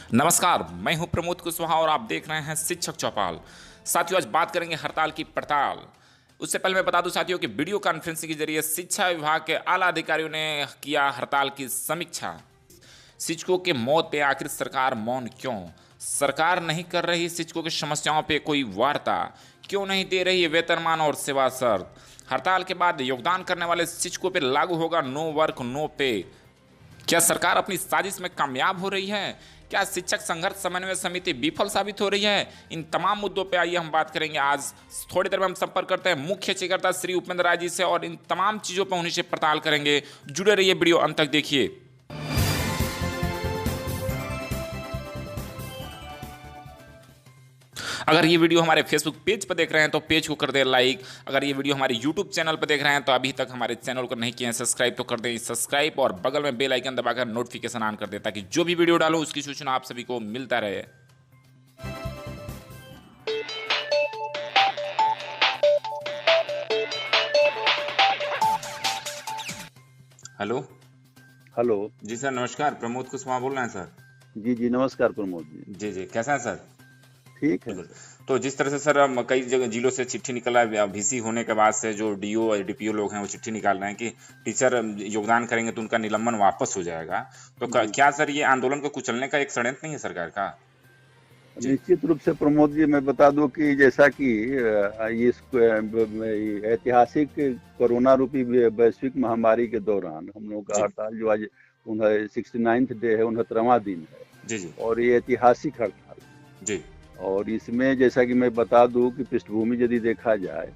नमस्कार, मैं हूं प्रमोद कुशवाहा और आप देख रहे हैं शिक्षक चौपाल। साथियों, आज बात करेंगे हड़ताल की पड़ताल। उससे पहले मैं बता दूं साथियों कि वीडियो कॉन्फ्रेंसिंग के जरिए शिक्षा विभाग के आला अधिकारियों ने किया हड़ताल की समीक्षा। शिक्षकों के मौत पे आखिर सरकार मौन क्यों? सरकार नहीं कर रही शिक्षकों की समस्याओं पे कोई वार्ता? क्यों नहीं दे रही है वेतनमान और सेवा शर्त? हड़ताल के बाद योगदान करने वाले शिक्षकों पर लागू होगा नो वर्क नो पे। क्या सरकार अपनी साजिश में कामयाब हो रही है? क्या शिक्षक संघर्ष समन्वय समिति विफल साबित हो रही है? इन तमाम मुद्दों पे आइए हम बात करेंगे। आज थोड़ी देर में हम संपर्क करते हैं मुख्य सचिव श्री उपेंद्र राय जी से और इन तमाम चीज़ों पर उन्हीं से पड़ताल करेंगे। जुड़े रहिए, वीडियो अंत तक देखिए। अगर ये वीडियो हमारे फेसबुक पेज पर देख रहे हैं तो पेज को कर दें लाइक। अगर ये वीडियो हमारे यूट्यूब चैनल पर देख रहे हैं तो अभी तक हमारे चैनल को नहीं किए हैं सब्सक्राइब तो कर दें सब्सक्राइब और बगल में बेल आइकन दबाकर नोटिफिकेशन ऑन कर दें ताकि जो भी वीडियो डालो उसकी सूचना आप सभी को मिलता रहे। हेलो। हेलो। जी सर, नमस्कार। प्रमोद कुशवाहा बोल रहे हैं सर। जी जी नमस्कार प्रमोद जी। जी जी, कैसा है सर? ठीक है। तो जिस तरह से सर कई जगह जिलों से चिट्ठी निकला है, वीसी होने के बाद से जो डीओ और डीपीओ लोग हैं वो चिट्ठी निकाल रहे हैं कि टीचर योगदान करेंगे तो उनका निलंबन वापस हो जाएगा। तो क्या सर ये आंदोलन को कुचलने का एक षड्यंत्र नहीं है सरकार का? निश्चित रूप से प्रमोद जी, मैं बता दूं कि जैसा कि इस ऐतिहासिक कोरोना रूपी वैश्विक महामारी के दौरान हम लोग का हड़ताल जो आज 69th डे है, 69वां दिन है। जी जी। और ये ऐतिहासिक हड़ताल जी। और इसमें जैसा कि मैं बता दूं कि पृष्ठभूमि यदि देखा जाए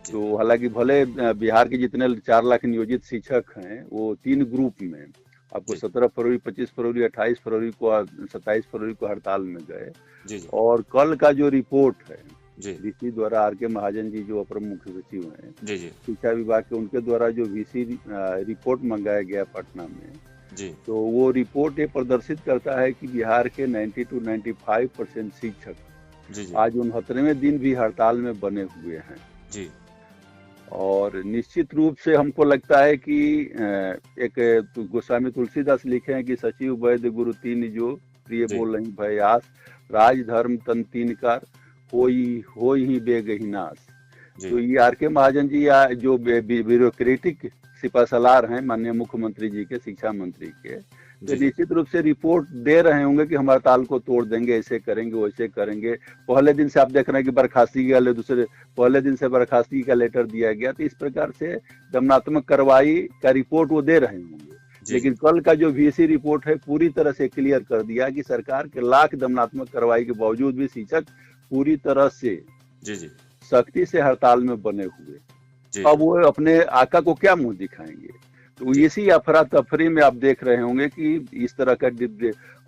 तो हालांकि भले बिहार के जितने 4 लाख नियोजित शिक्षक हैं वो 3 ग्रुप में आपको 17 फरवरी, 25 फरवरी, 28 फरवरी को, 27 फरवरी को हड़ताल में गए। और कल का जो रिपोर्ट है वीसी द्वारा, आर के महाजन जी जो अपर मुख्य सचिव हैं शिक्षा विभाग के, उनके द्वारा जो वीसी रिपोर्ट मंगाया गया पटना में, तो वो रिपोर्ट ये प्रदर्शित करता है कि बिहार के 90 to 95% शिक्षक आज 69वें दिन भी हड़ताल में बने हुए हैं। और निश्चित रूप से हमको लगता है कि एक गोस्वामी तुलसीदास लिखे हैं कि सचिव वैद्य गुरु तीन जो प्रिय बोल रही भयास, राज धर्म तन तीन कार हो ही बेगही नाश। तो ये आर के महाजन जी या जो ब्यूरोक्रेटिक सिपहसालार हैं माननीय मुख्यमंत्री जी के, शिक्षा मंत्री के, तो निश्चित रूप से रिपोर्ट दे रहे होंगे कि हम हड़ताल को तोड़ देंगे, ऐसे करेंगे वैसे करेंगे। पहले दिन से आप देख रहे हैं कि बर्खास्तगी का, दूसरे पहले दिन से बर्खास्तगी का लेटर दिया गया। तो इस प्रकार से दमनात्मक कार्रवाई का रिपोर्ट वो दे रहे होंगे। लेकिन कल का जो वीसी रिपोर्ट है पूरी तरह से क्लियर कर दिया कि सरकार के लाख दमनात्मक कार्रवाई के बावजूद भी शिक्षक पूरी तरह से सख्ती से हड़ताल में बने हुए। अब वो अपने आका को क्या मुंह दिखाएंगे? तो इसी अफरा तफरी में आप देख रहे होंगे कि इस तरह का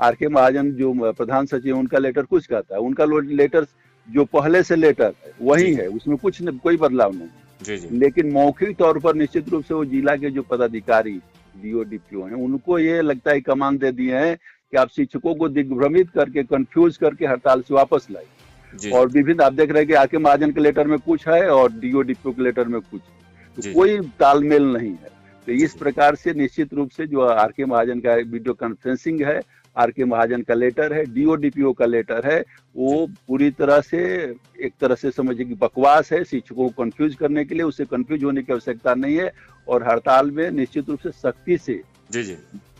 आर के महाजन जो प्रधान सचिव, उनका लेटर कुछ कहता है, उनका लेटर जो पहले से लेटर है वही है, उसमें कोई बदलाव नहीं। लेकिन मौखिक तौर पर निश्चित रूप से वो जिला के जो पदाधिकारी डीओ डीपीओ हैं उनको ये लगता है कमान दे दिए हैं कि आप शिक्षकों को दिग्भ्रमित करके, कंफ्यूज करके हड़ताल से वापस लाए। और विभिन्न आप देख रहे हैं कि आर के महाजन के लेटर में कुछ है और डीओ डीपीओ के लेटर में कुछ, तो कोई तालमेल नहीं है। तो इस प्रकार से निश्चित रूप से जो आर के महाजन का वीडियो कॉन्फ्रेंसिंग है, आर के महाजन का लेटर है, डीओ डीपीओ का लेटर है, वो पूरी तरह से एक तरह से समझिए कि बकवास है, शिक्षकों को कंफ्यूज करने के लिए। उससे कंफ्यूज होने की आवश्यकता नहीं है और हड़ताल में निश्चित रूप से सख्ती से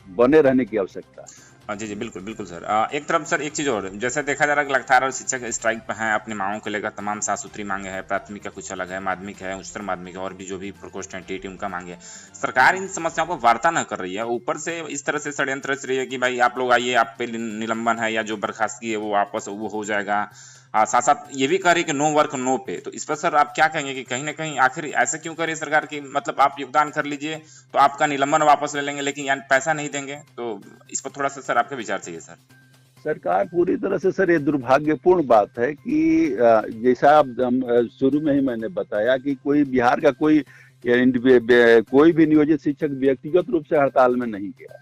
बने रहने की आवश्यकता है। जी बिल्कुल बिल्कुल सर। एक तरफ सर एक चीज़ और, जैसे देखा जा रहा है कि लगातार शिक्षक स्ट्राइक पे हैं, अपनी मांगों को लेकर तमाम साफ सुथरी मांगे हैं। प्राथमिक का कुछ अलग है, माध्यमिक है, उच्चतर माध्यमिक है और भी जो भी प्रकोष्ठ हैं टीटी उनका मांगे है। सरकार इन समस्याओं को वार्ता न कर रही है, ऊपर से इस तरह से षड्यंत्र रच रही है कि भाई आप लोग आइए, आप पे निलंबन है या जो बर्खास्तगी है वो वापस वो हो जाएगा। साथ साथ ये भी कह रही है कि नो वर्क नो पे। तो इस पर सर आप क्या कहेंगे कि कहीं ना कहीं आखिर ऐसे क्यों कर रही है सरकार की? मतलब आप योगदान कर लीजिए तो आपका निलंबन वापस ले लेंगे, लेकिन यानी पैसा नहीं देंगे। तो इस पर थोड़ा सा सर आपके विचार चाहिए सर। सरकार पूरी तरह से सर, ये दुर्भाग्यपूर्ण बात है कि जैसा शुरू में ही मैंने बताया कि कोई बिहार का कोई भी नियोजित शिक्षक व्यक्तिगत रूप से हड़ताल में नहीं गया।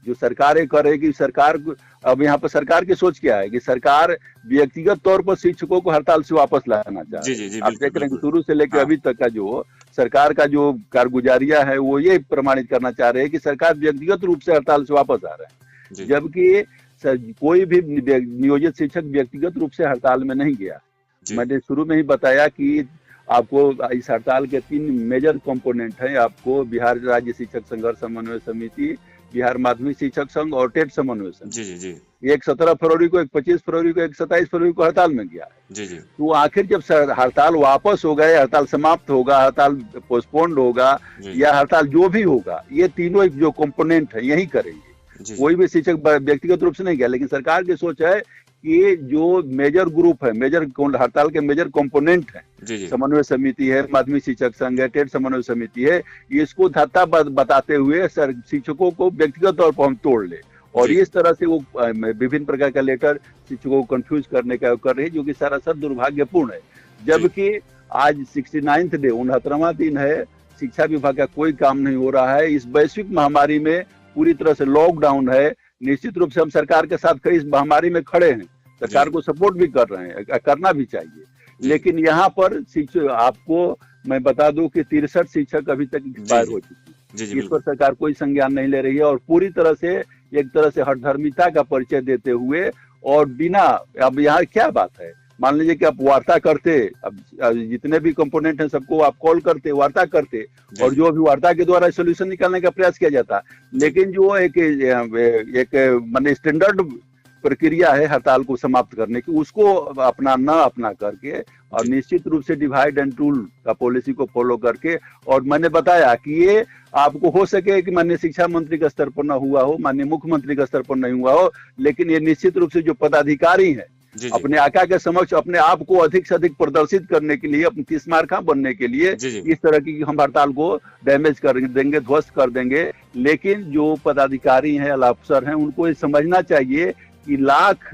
जो सरकार करेगी, सरकार अब यहाँ पर सरकार की सोच क्या है कि सरकार व्यक्तिगत तौर पर शिक्षकों को हड़ताल से वापस लाना चाहती है। आप देख रहे हैं शुरू से लेकर अभी तक का जो सरकार का जो कारगुजारिया है वो ये प्रमाणित करना चाह रहे हैं कि सरकार व्यक्तिगत रूप से हड़ताल से वापस आ रहे हैं, जबकि कोई भी नियोजित शिक्षक व्यक्तिगत रूप से हड़ताल में नहीं गया। जी मैंने शुरू में ही बताया कि आपको इस हड़ताल के 3 मेजर कंपोनेंट हैं। आपको बिहार राज्य शिक्षक संघर्ष समन्वय समिति, बिहार माध्यमिक शिक्षक संघ और टेट समन्वय जी समिति। जी एक 17 फरवरी को, एक 25 फरवरी को, एक 27 फरवरी को हड़ताल में गया है। जी जी तो आखिर जब हड़ताल वापस हो गए, हड़ताल समाप्त होगा, हड़ताल पोस्टपोन्ड होगा जी या हड़ताल जो भी होगा, ये तीनों जो कंपोनेंट है यही करेंगे। जी कोई भी शिक्षक व्यक्तिगत रूप से नहीं गया, लेकिन सरकार की सोच है कि जो मेजर ग्रुप है, मेजर हड़ताल के मेजर कंपोनेंट है, जी जी समन्वय समिति है, माध्यमिक शिक्षक संघ है, टेट समन्वय समिति है, इसको धत्ता बताते हुए शिक्षकों को व्यक्तिगत तौर पर हम तोड़ ले। और जी इस तरह से वो विभिन्न प्रकार का लेटर शिक्षकों को कंफ्यूज करने का कर रही है, जो कि सरासर दुर्भाग्यपूर्ण है। जबकि आज 69वां डे, 69वां दिन है, शिक्षा विभाग का कोई काम नहीं हो रहा है। इस वैश्विक महामारी में पूरी तरह से लॉकडाउन है। निश्चित रूप से हम सरकार के साथ इस महामारी में खड़े हैं, सरकार को सपोर्ट भी कर रहे हैं, करना भी चाहिए। लेकिन यहाँ पर शिक्षक, आपको मैं बता दूं कि 63 शिक्षक अभी तक एक्सपायर हो चुके हैं। इस पर सरकार कोई संज्ञान नहीं ले रही है और पूरी तरह से एक तरह से हठधर्मिता का परिचय देते हुए और बिना, अब यहाँ क्या बात है, मान लीजिए कि आप वार्ता करते, अब जितने भी कंपोनेंट हैं सबको आप कॉल करते, वार्ता करते और जो भी वार्ता के द्वारा सोल्यूशन निकालने का प्रयास किया जाता। लेकिन जो एक माने स्टैंडर्ड प्रक्रिया है हड़ताल को समाप्त करने की, उसको अपना करके और निश्चित रूप से डिवाइड एंड रूल का पॉलिसी को फॉलो करके, और मैंने बताया कि ये आपको हो सके कि माननीय शिक्षा मंत्री के स्तर पर न हुआ हो, माननीय मुख्यमंत्री के स्तर पर नहीं हुआ हो, लेकिन ये निश्चित रूप से जो पदाधिकारी हैं अपने आका के समक्ष अपने आप को अधिक से अधिक प्रदर्शित करने के लिए, अपनी तीसमारखा बनने के लिए इस तरह की हम हड़ताल को डैमेज कर देंगे, ध्वस्त कर देंगे। लेकिन जो पदाधिकारी हैं, अफसर हैं, उनको ये समझना चाहिए कि लाख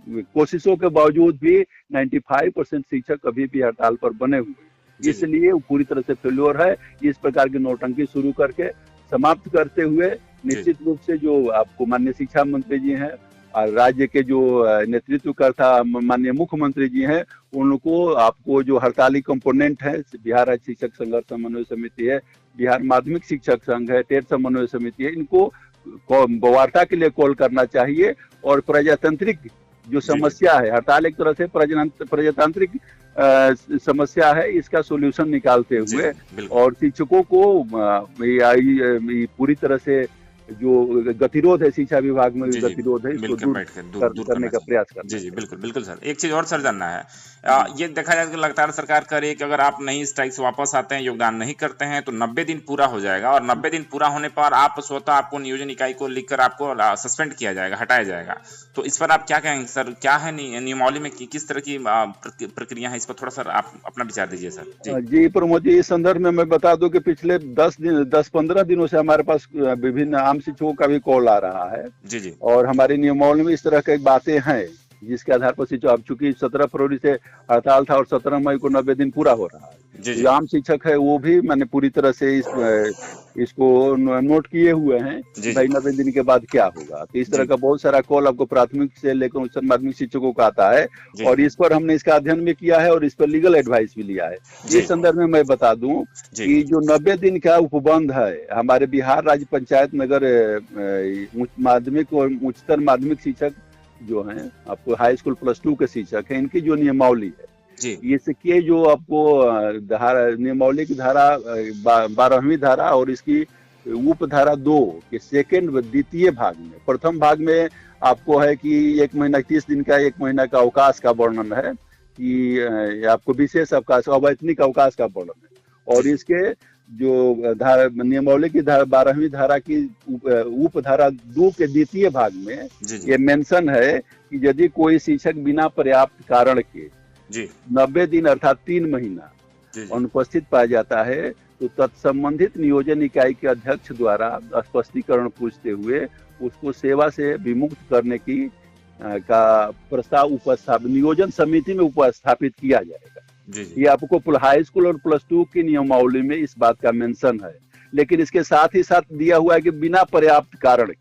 कोशिशों के बावजूद भी 95% शिक्षक अभी भी हड़ताल पर बने हुए, इसलिए वो पूरी तरह से फेल्योर है। इस प्रकार की नौटंकी शुरू करके समाप्त करते हुए निश्चित रूप से जो आपको माननीय शिक्षा मंत्री जी हैं और राज्य के जो नेतृत्वकर्ता माननीय मुख्यमंत्री जी हैं, उनको आपको जो हड़ताली कंपोनेंट है, बिहार राज्य शिक्षक संघर्ष समन्वय समिति है, बिहार माध्यमिक शिक्षक संघ है, टेट समन्वय समिति है, इनको वार्ता के लिए कॉल करना चाहिए और प्रजातांत्रिक जो समस्या है, हड़ताल एक तरह से प्रजातांत्रिक समस्या है, इसका सोल्यूशन निकालते हुए और शिक्षकों को पूरी तरह से जो गतिरोध है शिक्षा विभाग में, गतिरोध है, इसको दूर करने का प्रयास करना। जी बिल्कुल बिल्कुल सर। एक चीज और सर जानना है, ये देखा जाए कि लगातार सरकार कर रही है कि अगर आप नहीं स्ट्राइक से वापस आते हैं, योगदान नहीं करते हैं, तो 90 दिन पूरा हो जाएगा और 90 दिन पूरा होने पर आप स्वतः आपको नियोजन इकाई को लिखकर आपको सस्पेंड किया जाएगा, हटाया जाएगा। तो इस पर आप क्या कहेंगे सर? क्या है नियमावली में किस तरह की प्रक्रिया है? इस पर थोड़ा सर आप अपना विचार दीजिए सर। जी प्रमोद जी, इस संदर्भ में मैं बता दूं कि पिछले 10-15 दिनों से हमारे पास विभिन्न आम शिक्षकों का भी कॉल आ रहा है। जी और हमारी नियमावली में इस तरह की बातें हैं जिसके आधार पर शिक्षक, अब चूंकि 17 फरवरी से हड़ताल था और 17 मई को 90 दिन पूरा हो रहा है, जो आम शिक्षक है वो भी मैंने पूरी तरह से इसको नोट किए हुए हैं भाई 90 दिन के बाद क्या होगा। तो इस तरह का बहुत सारा कॉल आपको प्राथमिक से लेकर उच्च माध्यमिक शिक्षकों का आता है और इस पर हमने इसका अध्ययन भी किया है और इस पर लीगल एडवाइस भी लिया है। इस संदर्भ में मैं बता दूं कि जो 90 दिन का उपबंध है, हमारे बिहार राज्य पंचायत नगर माध्यमिक और उच्चतर माध्यमिक शिक्षक जो हैं, आपको हाई स्कूल +2 के शिक्षक हैं, इनकी जो नियमावली है इसके जो आपको नियमावली की धारा 12वीं धारा और इसकी उप धारा 2 के सेकेंड द्वितीय भाग में, प्रथम भाग में आपको है कि 1 महीना 30 दिन का 1 महीना का अवकाश का वर्णन है कि आपको विशेष अवकाश, अवैतनिक अवकाश का वर्णन है। और इसके जो धारा नियमावली की 12वीं धारा की उप धारा 2 के द्वितीय भाग में ये मेंशन है कि यदि कोई शिक्षक बिना पर्याप्त कारण के 90 दिन अर्थात 3 महीना अनुपस्थित पाया जाता है तो तत्संबंधित नियोजन इकाई के अध्यक्ष द्वारा स्पष्टीकरण पूछते हुए उसको सेवा से विमुक्त करने की का प्रस्ताव नियोजन समिति में उपस्थापित किया जाएगा। ये आपको हाई स्कूल और +2 की नियमावली में इस बात का मेंशन है, लेकिन इसके साथ ही साथ दिया हुआ है कि बिना पर्याप्त कारण,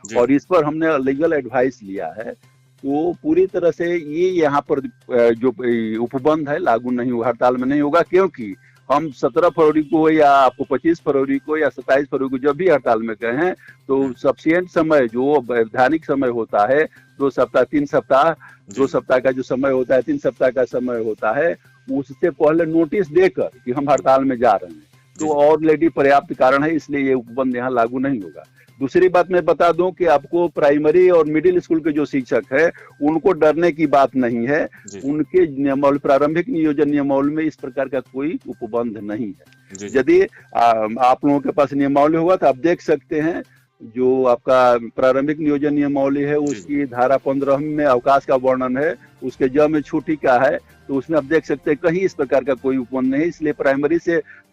और इस पर हमने लीगल एडवाइस लिया है। तो पूरी तरह से ये यहाँ पर जो उपबंध है लागू नहीं हुआ, हड़ताल में नहीं होगा, क्योंकि हम 17 फरवरी को या आपको 25 फरवरी को या 27 फरवरी को जब भी हड़ताल में गए हैं तो सफिशिएंट समय जो वैधानिक समय होता है 2 सप्ताह 3 सप्ताह 2 सप्ताह का जो समय होता है 3 सप्ताह का समय होता है, उससे पहले नोटिस देकर कि हम हड़ताल में जा रहे हैं तो ऑलरेडी पर्याप्त कारण है, इसलिए ये उपबंध यहाँ लागू नहीं होगा। दूसरी बात मैं बता दूं कि आपको प्राइमरी और मिडिल स्कूल के जो शिक्षक है उनको डरने की बात नहीं है, उनके नियमावली प्रारंभिक नियोजन नियमावली में इस प्रकार का कोई उपबंध नहीं है। यदि आप लोगों के पास नियमावली होगा तो आप देख सकते हैं जो आपका प्रारंभिक नियोजन नियमावली है उसकी धारा 15 में अवकाश का वर्णन है, उसके ज में छुट्टी का है, तो उसमें आप देख सकते हैं कहीं इस प्रकार का कोई उपबंध नहीं है। इसलिए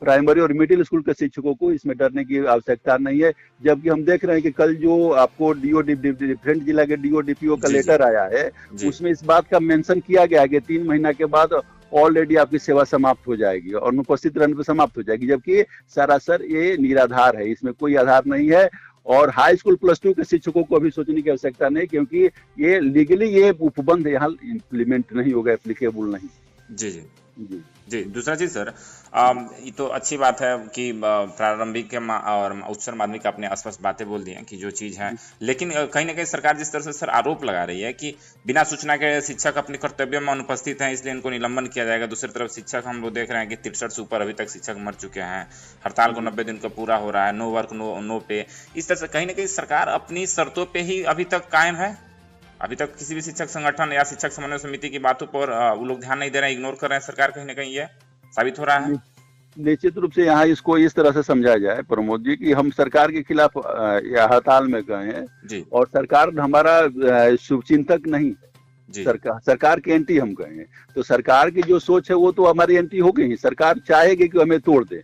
प्राइमरी और मिडिल स्कूल के शिक्षकों को इसमें डरने की आवश्यकता नहीं है। जबकि हम देख रहे हैं कि कल जो आपको डिफरेंट जिला के डीओ डीपीओ का लेटर आया है उसमें इस बात का मेंशन किया गया है कि 3 महीना के बाद ऑलरेडी आपकी सेवा समाप्त हो जाएगी और अनुपस्थित रहने पर समाप्त हो जाएगी, जबकि सरासर ये निराधार है, इसमें कोई आधार नहीं है। और हाई स्कूल +2 के शिक्षकों को अभी सोचने की आवश्यकता नहीं, क्योंकि ये लीगली ये उपबंध यहाँ इम्प्लीमेंट नहीं होगा, एप्लीकेबल नहीं। जी जी जी जी। दूसरा चीज सर, ये तो अच्छी बात है कि प्रारंभिक और उच्चतर माध्यमिक आपने स्पष्ट बातें बोल दी हैं कि जो चीज है, लेकिन कहीं ना कहीं सरकार जिस तरह से सर आरोप लगा रही है कि बिना सूचना के शिक्षक अपने कर्तव्य में अनुपस्थित हैं इसलिए इनको निलंबन किया जाएगा। दूसरी तरफ शिक्षक हम लोग देख रहे हैं कि 63 से ऊपर अभी तक शिक्षक मर चुके हैं, हड़ताल को 90 दिन का पूरा हो रहा है, नो वर्क नो पे। इस तरह से कहीं ना कहीं सरकार अपनी शर्तों पर ही अभी तक कायम है। अभी तक किसी भी शिक्षक संगठन या शिक्षक समन्वय समिति की बातों पर वो लोग ध्यान नहीं दे रहे हैं, इग्नोर कर रहे हैं। सरकार कहीं ना कहीं ये साबित हो रहा है। निश्चित रूप से यहाँ इसको इस तरह से समझा जाए प्रमोद जी कि हम सरकार के खिलाफ हड़ताल में गए हैं और सरकार हमारा शुभचिंतक नहीं है, सरकार के एंटी हम गए हैं, तो सरकार की जो सोच है वो तो हमारी एंटी हो गई। सरकार चाहेगी कि हमें तोड़ दे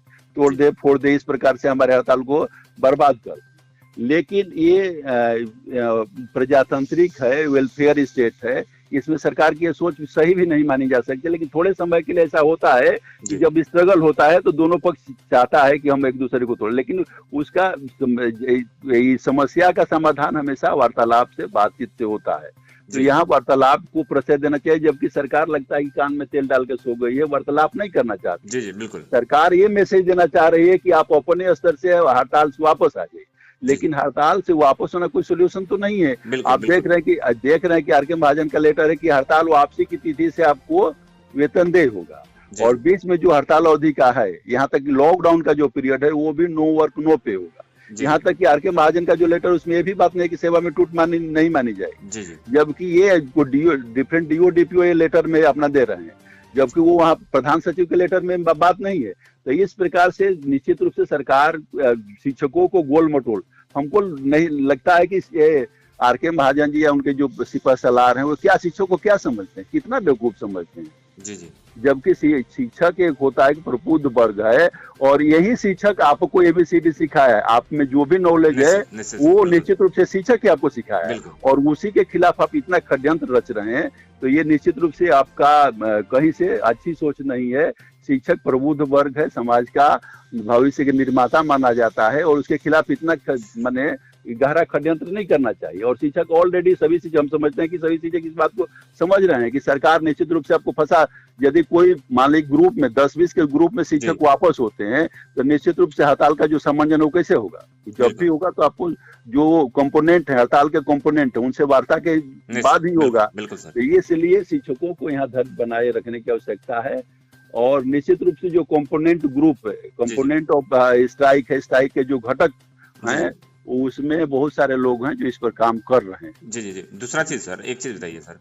फोड़ दे, इस प्रकार से हमारे हड़ताल को बर्बाद कर। लेकिन ये प्रजातांत्रिक है, वेलफेयर स्टेट है, इसमें सरकार की सोच सही भी नहीं मानी जा सकती। लेकिन थोड़े समय के लिए ऐसा होता है कि जब स्ट्रगल होता है तो दोनों पक्ष चाहता है कि हम एक दूसरे को तोड़ें, लेकिन उसका समस्या का समाधान हमेशा वार्तालाप से, बातचीत से होता है। तो यहाँ वार्तालाप को प्रश्रय देना चाहिए, जबकि सरकार लगता है कि कान में तेल डाल के सो गई है, वार्तालाप नहीं करना चाहती। जी जी बिल्कुल। सरकार ये मैसेज देना चाह रही है कि आप अपने स्तर से हड़ताल से वापस आ जाइए, लेकिन हड़ताल से वापस होना कोई सोल्यूशन तो नहीं है। आप देख रहे हैं कि आर.के. महाजन का लेटर है कि हड़ताल वापसी की तिथि से आपको वेतन देय होगा, और बीच में जो हड़ताल अवधि का है, यहाँ तक लॉकडाउन का जो पीरियड है वो भी नो वर्क नो पे होगा। यहाँ तक कि आर.के. महाजन का जो लेटर उसमें ये भी बात नहीं कि सेवा में टूट नहीं मानी जाएगी, जबकि ये डिफरेंट डीओ डीपीओ ये लेटर में अपना दे रहे हैं, जबकि वो वहाँ प्रधान सचिव के लेटर में बात नहीं है। तो इस प्रकार से निश्चित रूप से सरकार शिक्षकों को गोल मटोल, हमको नहीं लगता है कि आर.के. महाजन जी या उनके जो सिपह सलार हैं वो क्या शिक्षकों को क्या समझते हैं, कितना बेवकूफ समझते हैं। जी जी। जबकि शिक्षक एक होता है कि प्रबुद्ध वर्ग है, और यही शिक्षक आपको ABCD सिखाया है, आप में जो भी नॉलेज है वो निश्चित रूप से शिक्षक ही आपको सिखाया है, और उसी के खिलाफ आप इतना षड्यंत्र रच रहे हैं, तो ये निश्चित रूप से आपका कहीं से अच्छी सोच नहीं है। शिक्षक प्रबुद्ध वर्ग है, समाज का भविष्य के निर्माता माना जाता है, और उसके खिलाफ इतना माने गहरा षड्यंत्र नहीं करना चाहिए। और शिक्षक ऑलरेडी सभी शिक्षक, हम समझते हैं कि सभी शिक्षक इस बात को समझ रहे हैं कि सरकार निश्चित रूप से आपको फंसा, यदि कोई मान लीजिए ग्रुप में 10-20 के ग्रुप में शिक्षक वापस होते हैं तो निश्चित रूप से हड़ताल का जो समन्वय वो कैसे होगा, जब भी होगा तो आपको जो कंपोनेंट है, हड़ताल के कंपोनेंट है, उनसे वार्ता के बाद ही होगा। तो इसलिए शिक्षकों को यहाँ धैर्य बनाए रखने की आवश्यकता है, और निश्चित रूप से जो कंपोनेंट ग्रुप है, कंपोनेंट ऑफ स्ट्राइक है, स्ट्राइक के जो घटक हैं उसमें बहुत सारे लोग हैं जो इस पर काम कर रहे हैं। जी जी जी। दूसरा चीज सर, एक चीज बताइए सर,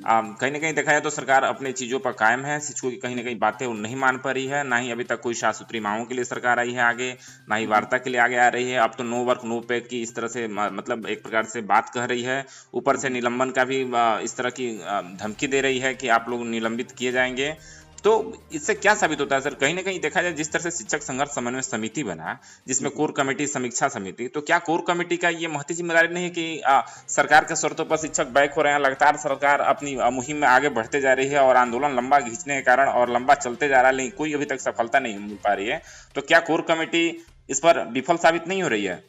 कहीं ना कहीं देखा जाए तो सरकार अपनी चीजों पर कायम है, शिक्षकों की कहीं ना कहीं बातें वो नहीं मान पा रही है, ना ही अभी तक कोई साफ सुथरी मांगों के लिए सरकार आई है आगे, ना ही वार्ता के लिए आगे आ रही है। अब तो नो वर्क नो पे की इस तरह से मतलब एक प्रकार से बात कह रही है, ऊपर से निलंबन का भी इस तरह की धमकी दे रही है कि आप लोग निलंबित किए जाएंगे। तो इससे क्या साबित होता है सर, कहीं ना कहीं देखा जाए जिस तरह से शिक्षक संघर्ष समन्वय समिति बना, जिसमें कोर कमेटी, समीक्षा समिति, तो क्या कोर कमेटी का ये महती जिम्मेदारी नहीं है कि सरकार के शर्तों पर शिक्षक बैक हो रहे हैं, लगातार सरकार अपनी मुहिम में आगे बढ़ते जा रही है और आंदोलन लंबा खींचने के कारण और लंबा चलते जा रहा है, लेकिन कोई अभी तक सफलता नहीं मिल पा रही है, तो क्या कोर कमेटी इस पर विफल साबित नहीं हो रही है?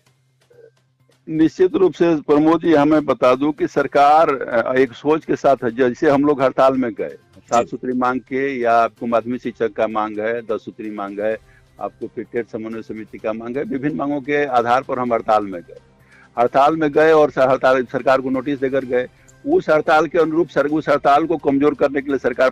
निश्चित रूप से प्रमोद जी, हमें बता दूं कि सरकार एक सोच के साथ है, जैसे हम लोग हड़ताल में गए, 7 सूत्री मांग के, या आपको माध्यमिक शिक्षक का मांग है, 10 सूत्री मांग है, आपको फिर टेट समन्वय समिति का मांग है, विभिन्न मांगों के आधार पर हम हड़ताल में गए और हड़ताल सरकार को नोटिस देकर गए। उस हड़ताल के अनुरूप उस हड़ताल को कमजोर करने के लिए सरकार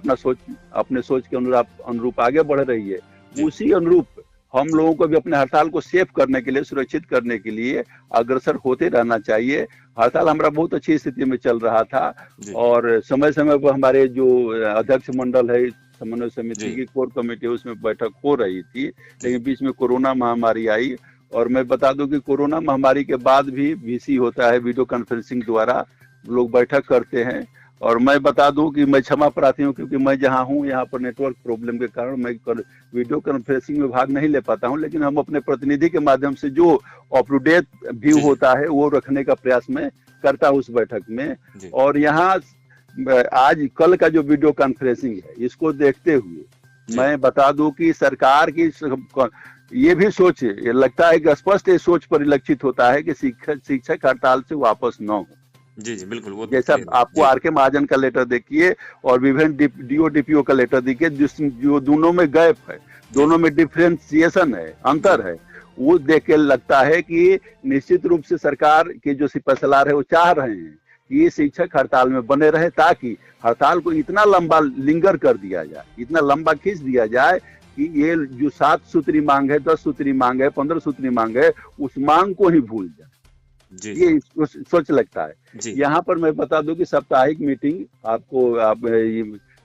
अपने सोच के अनुरूप आगे बढ़ रही है। उसी अनुरूप हम लोगों को भी अपने हड़ताल को सेफ करने के लिए, सुरक्षित करने के लिए अग्रसर होते रहना चाहिए। हड़ताल हमारा बहुत अच्छी स्थिति में चल रहा था और समय समय पर हमारे जो अध्यक्ष मंडल है समन्वय समिति की कोर कमेटी, उसमें बैठक हो रही थी, लेकिन बीच में कोरोना महामारी आई। और मैं बता दूं कि कोरोना महामारी के बाद भी वीसी होता है, वीडियो कॉन्फ्रेंसिंग द्वारा लोग बैठक करते हैं। और मैं बता दूं कि मैं क्षमा प्रार्थी हूं, क्योंकि मैं जहां हूं यहाँ पर नेटवर्क प्रॉब्लम के कारण मैं वीडियो कॉन्फ्रेंसिंग में भाग नहीं ले पाता हूं, लेकिन हम अपने प्रतिनिधि के माध्यम से जो अप टू डेट व्यू होता है वो रखने का प्रयास मैं करता हूं उस बैठक में। और यहाँ आज कल का जो वीडियो कॉन्फ्रेंसिंग है, इसको देखते हुए मैं बता दूं कि सरकार की ये भी सोच, ये लगता है कि स्पष्ट ये सोच परिलक्षित होता है कि शिक्षक हड़ताल से वापस न हो। जी बिल्कुल। वो जैसा आपको आर.के. महाजन का लेटर देखिए और विभिन्न डीओ डीपीओ का लेटर देखिए, जो दोनों में गैप है, दोनों में डिफरेंशिएशन है, अंतर है, वो देख के लगता है कि निश्चित रूप से सरकार के जो सिपहसालार है वो चाह रहे हैं कि ये शिक्षक हड़ताल में बने रहे, ताकि हड़ताल को इतना लंबा लिंगर कर दिया जाए, इतना लंबा खींच दिया जाए कि ये जो 7 सूत्री मांग है, 10 सूत्री मांग है, 15 सूत्री मांग है, उस मांग को ही भूल जाए। ये सोच लगता है। यहाँ पर मैं बता दूं कि साप्ताहिक मीटिंग आप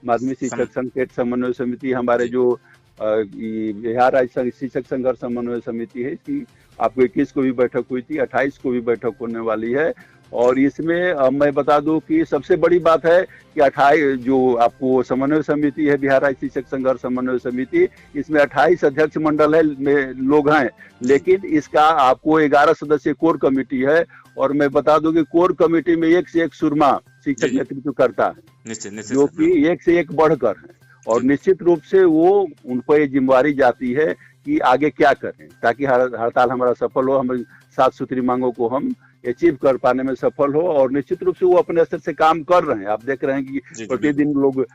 माध्यमिक शिक्षक संघ टेट समन्वय समिति, हमारे जो बिहार राज्य शिक्षक संघर्ष समन्वय समिति है, इसकी आपको 21 को भी बैठक हुई थी, 28 को भी बैठक होने वाली है। और इसमें मैं बता दूं कि सबसे बड़ी बात है कि 28 जो आपको समन्वय समिति है, बिहार राज्य शिक्षक संघर्ष समन्वय समिति, इसमें 28 अध्यक्ष मंडल है में लोग हैं, लेकिन इसका आपको 11 सदस्यीय कोर कमेटी है। और मैं बता दूं कि कोर कमेटी में एक से एक सुरमा शिक्षक नेतृत्व करता है, जो कि एक से एक बढ़कर है। और निश्चित रूप से वो उन पर ये जिम्मेवारी जाती है कि आगे क्या करें ताकि हड़ताल हमारा सफल हो, हमारी 7 सूत्री मांगों को हम अचीव कर पाने में सफल हो। और निश्चित रूप से वो अपने स्तर से काम कर रहे हैं। आप देख रहे हैं कि प्रतिदिन लोग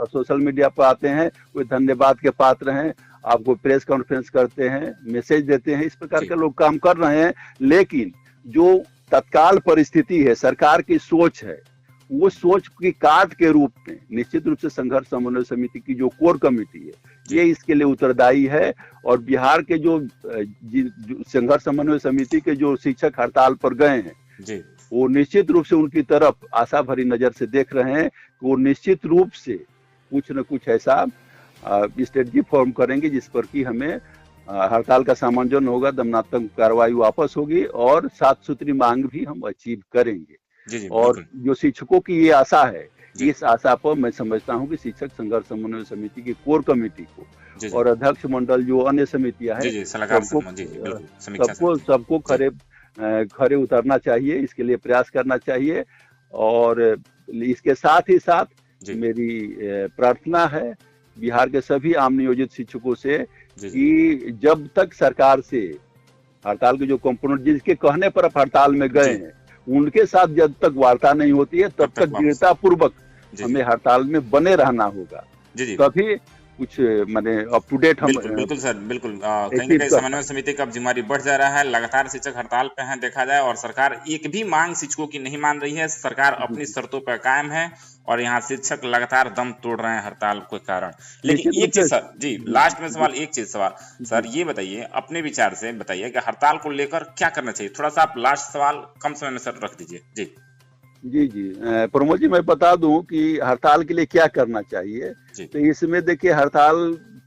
सोशल मीडिया पर आते हैं, वो धन्यवाद के पात्र हैं, आपको प्रेस कॉन्फ्रेंस करते हैं, मैसेज देते हैं, इस प्रकार के लोग काम कर रहे हैं। लेकिन जो तत्काल परिस्थिति है, सरकार की सोच है, वो सोच की काट के रूप में निश्चित रूप से संघर्ष समन्वय समिति की जो कोर कमेटी है, ये इसके लिए उत्तरदायी है। और बिहार के जो संघर्ष समन्वय समिति के जो शिक्षक हड़ताल पर गए हैं, वो निश्चित रूप से उनकी तरफ आशा भरी नजर से देख रहे हैं कि वो निश्चित रूप से कुछ न कुछ ऐसा स्ट्रेटजी फॉर्म करेंगे जिस पर कि हमें हड़ताल का सामंजस्य होगा, दमनात्मक कार्रवाई वापस होगी और 7 सूत्री मांग भी हम अचीव करेंगे। और जो शिक्षकों की ये आशा है, इस आशा पर मैं समझता हूं कि शिक्षक संघर्ष समन्वय समिति की कोर कमेटी को और अध्यक्ष मंडल जो अन्य समितियां हैं, सबको खरे उतरना चाहिए, इसके लिए प्रयास करना चाहिए। और इसके साथ ही साथ मेरी प्रार्थना है बिहार के सभी आम नियोजित शिक्षकों से कि जब तक सरकार से हड़ताल के जो कंपोनेंट जिसके कहने पर हड़ताल में गए हैं, उनके साथ जब तक वार्ता नहीं होती है, तब तक दृढ़ता पूर्वक हमें हड़ताल में बने रहना होगा। तभी कुछ माने अप टू डेट हम बिल्कुल सर, बिल्कुल कहीं ना कहीं समन्वय समिति का जिम्मेदारी बढ़ जा रहा है। लगातार शिक्षक हड़ताल पे हैं, देखा जाए, और सरकार एक भी मांग शिक्षकों की नहीं मान रही है। सरकार अपनी शर्तों पर कायम है और यहाँ शिक्षक लगातार दम तोड़ रहे हैं हड़ताल के कारण। लेकिन एक चीज सर, जी लास्ट में सवाल, एक चीज सवाल सर, ये बताइए अपने विचार से बताइए कि हड़ताल को लेकर क्या करना चाहिए। थोड़ा सा आप लास्ट सवाल कम समय में सर रख दीजिए। जी प्रमोद जी, मैं बता दूं कि हड़ताल के लिए क्या करना चाहिए। तो इसमें देखिए, हड़ताल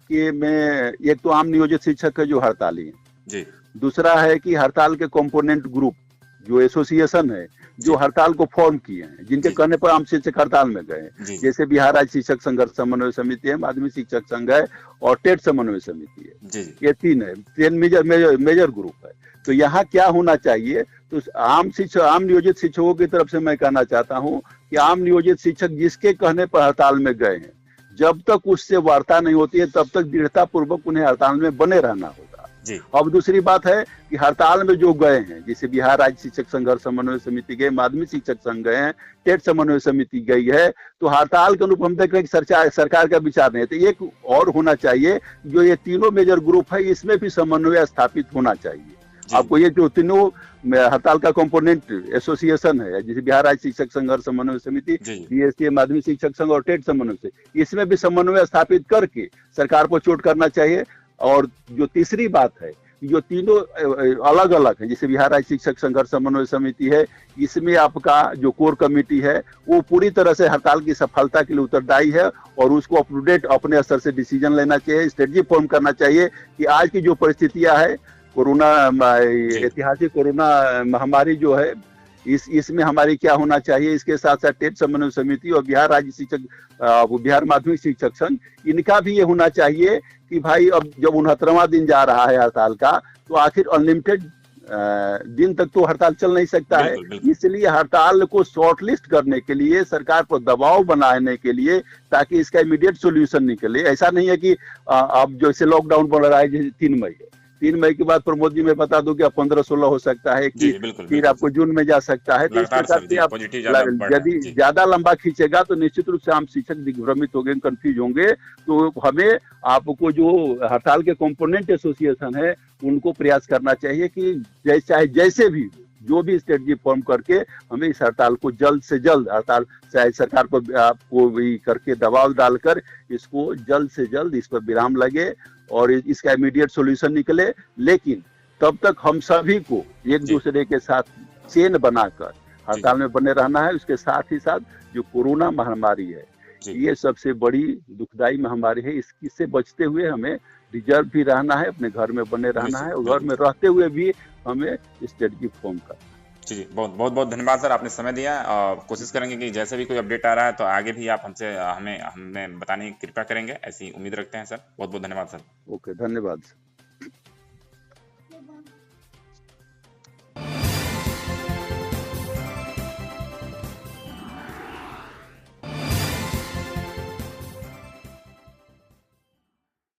के में एक तो आम नियोजित शिक्षक है जो हड़ताली है, दूसरा है कि हड़ताल के कंपोनेंट ग्रुप जो एसोसिएशन है जो हड़ताल को फॉर्म किए हैं, जिनके कहने पर आम शिक्षक हड़ताल में गए हैं, जैसे बिहार राज्य शिक्षक संघर्ष समन्वय समिति है, माध्यमिक शिक्षक संघ है और टेट समन्वय समिति है। ये 3 मेजर ग्रुप है। तो यहाँ क्या होना चाहिए, तो आम नियोजित शिक्षकों की तरफ से मैं कहना चाहता हूँ कि आम नियोजित शिक्षक जिसके कहने पर हड़ताल में गए हैं, जब तक उससे वार्ता नहीं होती है, तब तक दृढ़ता पूर्वक उन्हें हड़ताल में बने रहना होगा। जी अब दूसरी बात है कि हड़ताल में जो गए हैं, जैसे बिहार राज्य शिक्षक संघर्ष समन्वय समिति गए, माध्यमिक शिक्षक संघ गए हैं, टेट समन्वय समिति गई है, तो हड़ताल के अनुरूप हम देख रहे हैं कि सरकार का विचार नहीं है। तो एक और होना चाहिए, जो ये तीनों मेजर ग्रुप है इसमें भी समन्वय स्थापित होना चाहिए। आपको ये जो तीनों हड़ताल का कंपोनेंट एसोसिएशन है, जैसे बिहार राज्य शिक्षक संघर्ष समन्वय समिति, बीएससी माध्यमिक शिक्षक संघ और टेट समन्वय से, इसमें भी समन्वय स्थापित करके सरकार को चोट करना चाहिए। और जो तीसरी बात है, जो तीनों अलग अलग है, जैसे बिहार राज्य शिक्षक संघर्ष समन्वय समिति है, इसमें आपका जो कोर कमेटी है वो पूरी तरह से हड़ताल की सफलता के लिए उत्तरदायी है और उसको अप टू डेट अपने स्तर से डिसीजन लेना चाहिए, स्ट्रेटजी फॉर्म करना चाहिए कि आज की जो परिस्थितियां है, कोरोना ऐतिहासिक कोरोना महामारी जो है, इसमें हमारी क्या होना चाहिए। इसके साथ साथ टेट समन्वय समिति और बिहार राज्य शिक्षक बिहार माध्यमिक शिक्षक संघ, इनका भी ये होना चाहिए कि भाई अब जब 69वां दिन जा रहा है हड़ताल का, तो आखिर अनलिमिटेड दिन तक तो हड़ताल चल नहीं सकता है। इसलिए हड़ताल को शॉर्टलिस्ट करने के लिए, सरकार पर दबाव बनाने के लिए, ताकि इसका इमीडिएट सोल्यूशन निकले। ऐसा नहीं है कि अब जैसे लॉकडाउन बन रहा है, जैसे 3 मई है, 3 मई के बाद प्रमोद जी मैं बता दूं कि 15-16 हो सकता है कि फिर आपको जून में जा सकता है। तो इसके साथ से आप यदि ज्यादा लंबा खींचेगा तो निश्चित रूप से हम शिक्षक दिग्भ्रमित होंगे, कंफ्यूज होंगे। तो हमें आपको जो हड़ताल के कंपोनेंट एसोसिएशन है उनको प्रयास करना चाहिए कि चाहे जैसे भी जो भी स्ट्रेटजी फॉर्म करके हमें इस हड़ताल को जल्द से जल्द, हड़ताल चाहे सरकार को आपको भी करके दबाव डालकर इसको जल्द से जल्द इस पर विराम लगे और इसका इमीडिएट सॉल्यूशन निकले। लेकिन तब तक हम सभी को एक दूसरे के साथ चेन बनाकर हड़ताल में बने रहना है। उसके साथ ही साथ जो कोरोना महामारी है, ये सबसे बड़ी दुखदाई महामारी है। इससे बचते हुए हमें रिजर्व भी रहना है, अपने घर में बने रहना है और घर में रहते हुए भी हमें स्ट्रेटजी फॉर्म करना है। जी, बहुत धन्यवाद सर, आपने समय दिया। कोशिश करेंगे कि जैसे भी कोई अपडेट आ रहा है तो आगे भी आप हमें बताने की कृपा करेंगे, ऐसी उम्मीद रखते हैं सर। बहुत धन्यवाद सर। ओके, धन्यवाद सर।